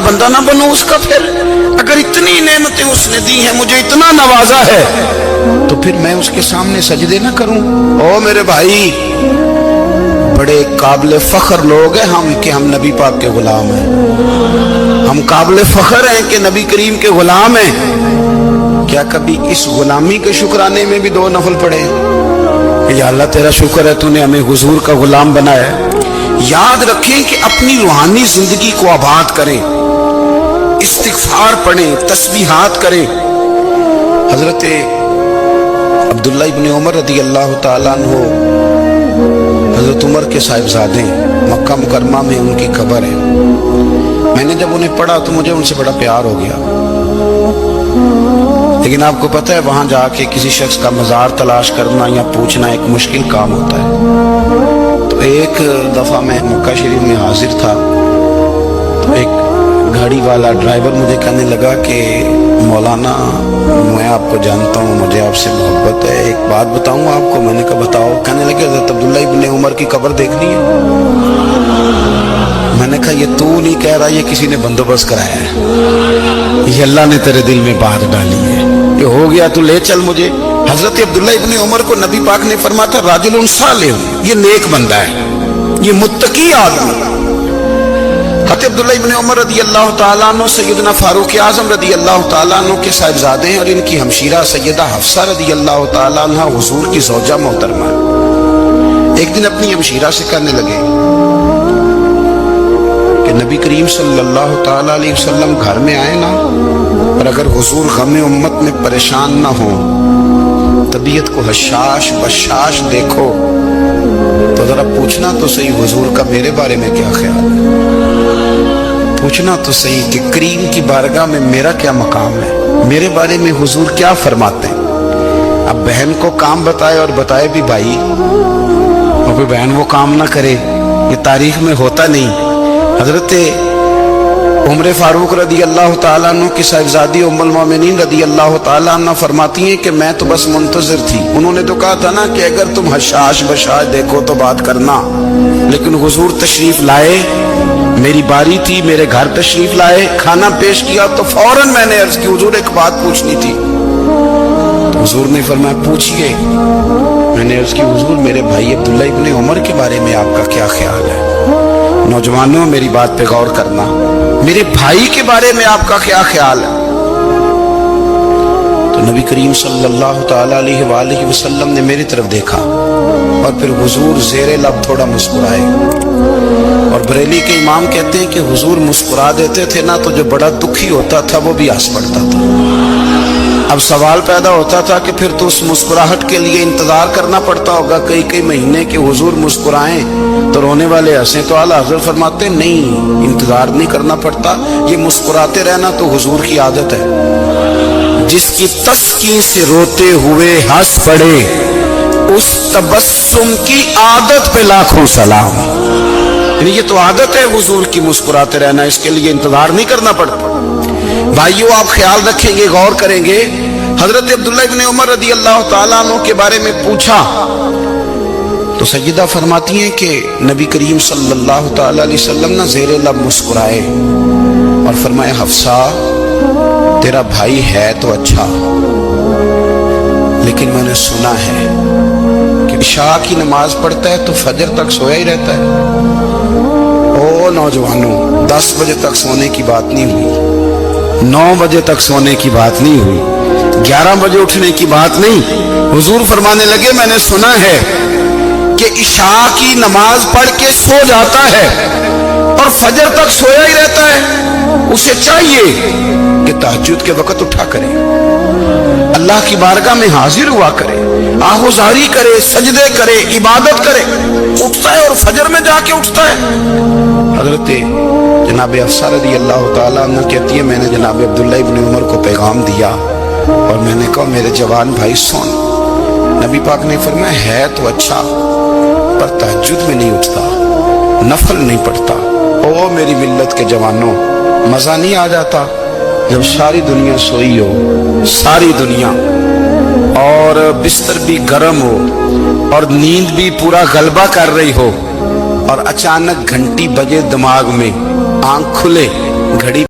بندہ نہ بنوں اس کا؟ پھر اگر اتنی نعمتیں اس نے دی ہیں، مجھے اتنا نوازا ہے، تو پھر میں اس کے سامنے سجدے نہ کروں؟ او میرے بھائی، بڑے قابل فخر لوگ ہیں ہم کہ ہم نبی پاک کے غلام ہیں. ہم قابل فخر ہیں کہ نبی کریم کے غلام ہیں. کیا کبھی اس غلامی کے شکرانے میں بھی 2 نفل پڑھے کہ یا اللہ تیرا شکر ہے تو نے ہمیں حضور کا غلام بنایا ہے؟ یاد رکھیں کہ اپنی روحانی زندگی کو آباد کریں، استغفار پڑھیں، تسبیحات کریں. حضرت عبداللہ ابن عمر رضی اللہ تعالیٰ عنہ حضرت عمر کے صاحبزادے، مکہ مکرمہ میں ان کی قبر ہے. میں نے جب انہیں پڑھا تو مجھے ان سے بڑا پیار ہو گیا. لیکن آپ کو پتہ ہے وہاں جا کے کسی شخص کا مزار تلاش کرنا یا پوچھنا ایک مشکل کام ہوتا ہے. تو ایک دفعہ میں مکہ شریف میں حاضر تھا، تو ایک گاڑی والا ڈرائیور مجھے کہنے لگا کہ مولانا میں آپ کو جانتا ہوں، مجھے آپ سے محبت ہے، ایک بات بتاؤں آپ کو؟ میں نے کہا بتاؤ. کہنے لگے حضرت عبداللہ ابن عمر کی قبر دیکھنی ہے. میں نے کہا یہ تو نہیں کہہ رہا، یہ کسی نے بندوبست کرایا ہے، یہ اللہ نے تیرے دل میں بات ڈالی ہے، یہ ہو گیا تو لے چل مجھے. حضرت عبداللہ ابن عمر کو نبی پاک نے فرمایا تھا راجل صالح، یہ نیک بندہ ہے، یہ متقی آدمی. حضرت عبداللہ ابن عمر رضی اللہ تعالیٰ عنہ سیدنا فاروق اعظم رضی اللہ تعالیٰ عنہ کے صاحبزادے ہیں، اور ان کی ہمشیرہ سیدہ حفصہ رضی اللہ تعالیٰ عنہ حضور کی زوجہ محترمہ. ایک دن اپنی ہمشیرہ سے کہنے لگے کہ نبی کریم صلی اللہ تعالیٰ علیہ وسلم گھر میں آئے نا، اور اگر حضور غم امت میں پریشان نہ ہو، طبیعت کو حشاش بشاش دیکھو، تو ذرا پوچھنا تو صحیح حضور کا میرے بارے میں کیا خیال ہے. پوچھنا تو صحیح کہ کریم کی بارگاہ میں میرا کیا مقام ہے، میرے بارے میں حضور کیا فرماتے ہیں. اب بہن کو کام بتائے، اور بتائے بھی بھائی، اور پھر بہن وہ کام نہ کرے، یہ تاریخ میں ہوتا نہیں. حضرت عمر فاروق رضی اللہ تعالیٰ عنہ کی صاحبزادی ام المومنین رضی اللہ تعالیٰ عنہ فرماتی ہیں کہ میں تو بس منتظر تھی. انہوں نے تو کہا تھا نا کہ اگر تم حشاش بشاش دیکھو تو بات کرنا، لیکن حضور تشریف لائے، میری باری تھی، میرے گھر تشریف لائے، کھانا پیش کیا تو فوراً میں نے عرض کی حضور ایک بات پوچھنی تھی. تو حضور نے فرمایا پوچھئے. میں نے عرض کی حضور میرے بھائی عبداللہ ابن عمر کے بارے میں آپ کا کیا خیال ہے؟ نوجوانوں میری بات پہ غور کرنا، میرے بھائی کے بارے میں آپ کا کیا خیال ہے؟ تو نبی کریم صلی اللہ تعالیٰ علیہ وآلہ وسلم نے میری طرف دیکھا، اور پھر حضور زیر لب تھوڑا مسکرائے. اور بریلی کے امام کہتے ہیں کہ حضور مسکرا دیتے تھے نا تو جو بڑا دکھی ہوتا تھا وہ بھی ہنس پڑتا تھا. اب سوال پیدا ہوتا تھا کہ پھر تو اس مسکراہٹ کے لیے انتظار کرنا پڑتا ہوگا کئی مہینے کہ حضور مسکرائیں تو رونے والے ہنسیں. تو اعلیٰ حضرت فرماتے نہیں، انتظار نہیں کرنا پڑتا، یہ مسکراتے رہنا تو حضور کی عادت ہے. جس کی تسکین سے روتے ہوئے ہنس پڑے، اس تبسم کی عادت پہ لاکھوں سلام. یعنی یہ تو عادت ہے حضور کی مسکراتے رہنا، اس کے لیے انتظار نہیں کرنا پڑتا. بھائیو آپ خیال رکھیں گے، غور کریں گے. حضرت عبداللہ ابن عمر رضی اللہ تعالیٰ عنہ کے بارے میں پوچھا تو سیدہ فرماتی ہیں کہ نبی کریم صلی اللہ تعالیٰ علیہ وسلم نہ زیر لب مسکرائے اور فرمایا حفصہ تیرا بھائی ہے تو اچھا، لیکن میں نے سنا ہے کہ عشاء کی نماز پڑھتا ہے تو فجر تک سویا ہی رہتا ہے. او نوجوانوں، 10 بجے تک سونے کی بات نہیں ہوئی، 9 بجے تک سونے کی بات نہیں ہوئی، 11 بجے اٹھنے کی بات نہیں. حضور فرمانے لگے میں نے سنا ہے کہ عشاء کی نماز پڑھ کے سو جاتا ہے اور فجر تک سویا ہی رہتا ہے، اسے چاہیے کہ تہجد کے وقت اٹھا کرے، اللہ کی بارگاہ میں حاضر ہوا کرے، آہوزاری کرے، سجدے کرے، عبادت کرے. اٹھتا ہے اور فجر میں جا کے اٹھتا ہے. حضرت جناب حفصہ رضی اللہ تعالیٰ عنہ کہتی ہے میں نے جناب عبداللہ ابن عمر کو پیغام دیا اور میں نے کہا میرے جوان بھائی سن. نبی پاک نے فرمایا ہے تو اچھا پر تہجد میں نہیں اٹھتا، نفل نہیں پڑھتا. او میری ملت کے جوانوں، مزہ نہیں آ جاتا جب ساری دنیا سوئی ہو، ساری دنیا، اور بستر بھی گرم ہو اور نیند بھی پورا غلبہ کر رہی ہو، اور اچانک گھنٹی بجے دماغ میں، آنکھ کھلے، گھڑی